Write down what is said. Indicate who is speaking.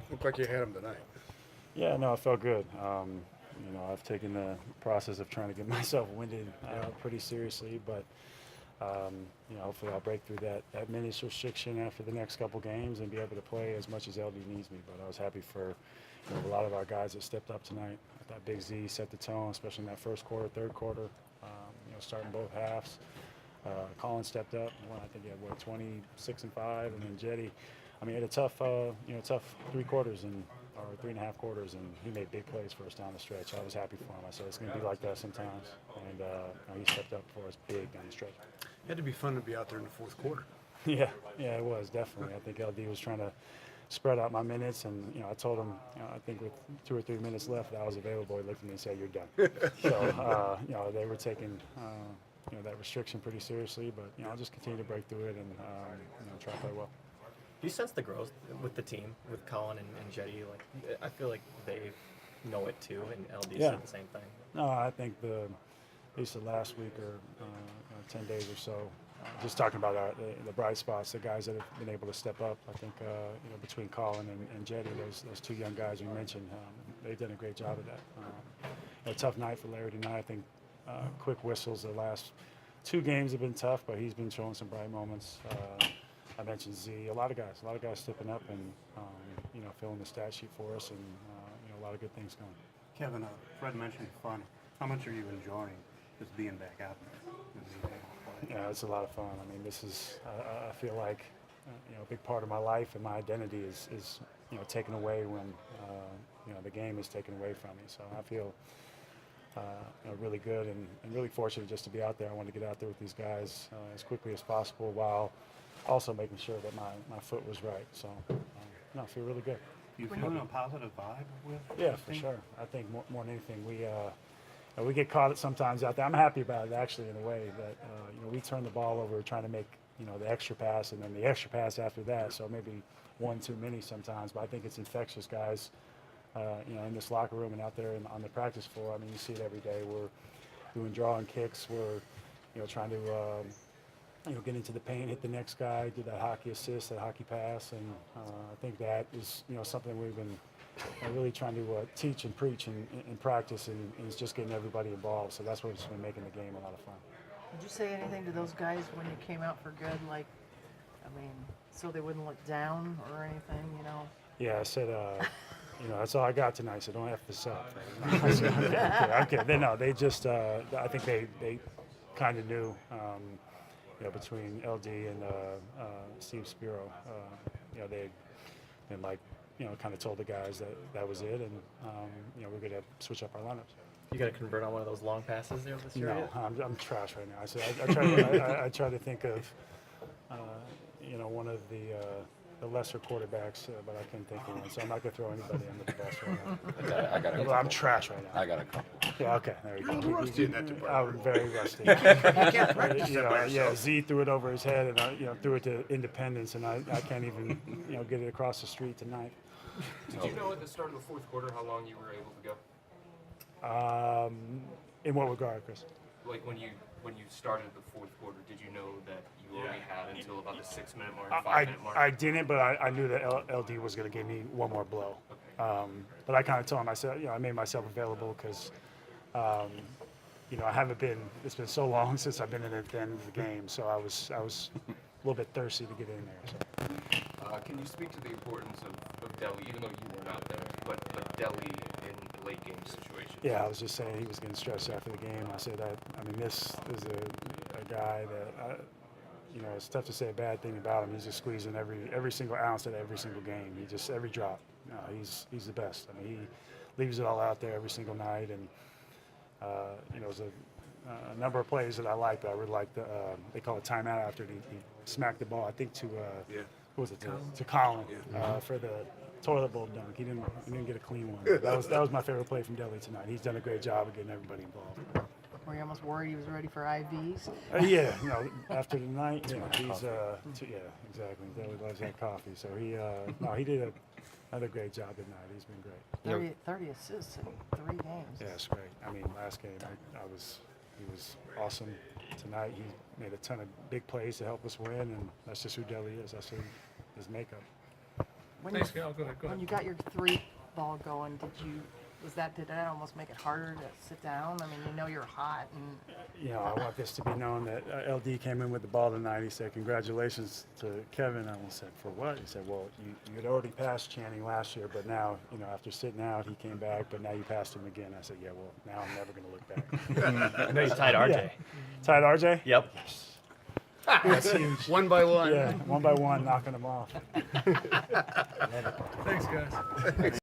Speaker 1: Looked like you had him tonight.
Speaker 2: Yeah, no, I felt good. I've taken the process of trying to get myself winded pretty seriously, but hopefully I'll break through that minutes restriction after the next couple games and be able to play as much as LD needs me. But I was happy for a lot of our guys that stepped up tonight. I thought Big Z set the tone, especially in that first quarter, third quarter. Starting both halves. Colin stepped up. Well, I think he had 26 and 5, and then Jetty. I mean, he had a tough 3 quarters or 3.5 quarters, and he made big plays for us down the stretch. I was happy for him. I said it's going to be like that sometimes, and he stepped up for us big down the stretch.
Speaker 1: It had to be fun to be out there in the fourth quarter.
Speaker 2: Yeah, it was definitely. I think LD was trying to spread out my minutes, and I told him, I think with 2 or 3 minutes left, that I was available. He looked at me and said, "You're done." So they were taking that restriction pretty seriously, but I'll just continue to break through it and try to play well.
Speaker 3: Do you sense the growth with the team, with Colin and Jetty? Like, I feel like they know it too, and LD said the same thing.
Speaker 2: No, I think at least the last week or 10 days or so, just talking about the bright spots, the guys that have been able to step up. I think between Colin and Jetty, those 2 young guys you mentioned, they've done a great job of that. A tough night for Larry tonight. I think quick whistles. The last 2 games have been tough, but he's been showing some bright moments. I mentioned Z. A lot of guys stepping up and filling the stat sheet for us, and a lot of good things going.
Speaker 4: Kevin, Fred mentioned fun. How much are you enjoying just being back out there?
Speaker 2: Yeah, it's a lot of fun. I mean, this is, I feel like, a big part of my life and my identity is taken away when, the game is taken away from me. So I feel, really good and really fortunate just to be out there. I want to get out there with these guys as quickly as possible while also making sure that my foot was right. So, I feel really good.
Speaker 4: You feeling a positive vibe with?
Speaker 2: Yeah, for sure. I think more than anything, we get caught sometimes out there. I'm happy about it actually in a way that we turn the ball over trying to make the extra pass and then the extra pass after that. So maybe one too many sometimes, but I think it's infectious, guys. In this locker room and out there on the practice floor. I mean, you see it every day. We're doing drawing kicks. We're trying to get into the paint, hit the next guy, do that hockey assist, that hockey pass, and I think that is something we've been really trying to teach and preach and practice, and it's just getting everybody involved. So that's what's been making the game a lot of fun.
Speaker 5: Did you say anything to those guys when you came out for good? Like, so they wouldn't look down or anything,
Speaker 2: Yeah, I said, that's all I got tonight, so don't have to suck. I said, okay. They just, I think they kind of knew, between LD and Steve Spiro, they and kind of told the guys that was it, and we're going to switch up our lineups.
Speaker 3: You got to convert on one of those long passes there this year?
Speaker 2: No, I'm trash right now. I said I try to think of one of the lesser quarterbacks, but I couldn't think of one, so I'm not going to throw anybody under the bus right now. I'm trash right now.
Speaker 6: I got a couple.
Speaker 2: Yeah, okay, there you go.
Speaker 1: You're rusty in that department.
Speaker 2: I'm very rusty.
Speaker 1: You can't practice that by yourself.
Speaker 2: Z threw it over his head, and I threw it to Independence, and I can't even get it across the street tonight.
Speaker 7: Did you know at the start of the fourth quarter how long you were able to go?
Speaker 2: In what regard, Chris?
Speaker 7: Like when you started the fourth quarter, did you know that you already had until about the 6-minute mark, 5-minute mark?
Speaker 2: I didn't, but I knew that LD was going to give me one more blow.
Speaker 7: Okay.
Speaker 2: But I kind of told him, I said, I made myself available because, I haven't been. It's been so long since I've been in at the end of the game, so I was a little bit thirsty to get in there. So.
Speaker 7: Can you speak to the importance of Delhi, even though you were not there, but Delhi in late game situations?
Speaker 2: Yeah, I was just saying he was getting stressed after the game. I said this is a guy that, it's tough to say a bad thing about him. He's just squeezing every single ounce of every single game. Every drop. He's the best. I mean, he leaves it all out there every single night, and there's a number of plays that I liked. I really liked they call it timeout after he smacked the ball. I think to who was it to Colin for the toilet bowl dunk. He didn't get a clean one. That was my favorite play from Delhi tonight. He's done a great job of getting everybody involved.
Speaker 5: Were you almost worried he was ready for IVs?
Speaker 2: Yeah, after the night, he's exactly. Delhi loves that coffee. So he did another great job tonight. He's been great.
Speaker 5: 30 assists in 3 games.
Speaker 2: Yeah, it's great. I mean, last game he was awesome. Tonight he made a ton of big plays to help us win, and that's just who Delhi is. That's his makeup.
Speaker 5: When
Speaker 6: Thanks,
Speaker 5: you,
Speaker 6: Gal. Go ahead. Go
Speaker 5: when
Speaker 6: ahead.
Speaker 5: you got your 3 ball going, did that almost make it harder to sit down? I mean, you know you're hot and
Speaker 2: You know, I want this to be known that LD came in with the ball tonight. He said, "Congratulations to Kevin." I almost said, "For what?" He said, "Well, you had already passed Channing last year, but now, you know, after sitting out, he came back, but now you passed him again." I said, "Yeah, well, now I'm never going to look back."
Speaker 3: I know you tied RJ.
Speaker 2: Yeah. Tied RJ?
Speaker 3: Yep.
Speaker 2: Yes.
Speaker 1: That's huge. One by one.
Speaker 2: Yeah, one by one, knocking them off.
Speaker 6: Thanks, guys.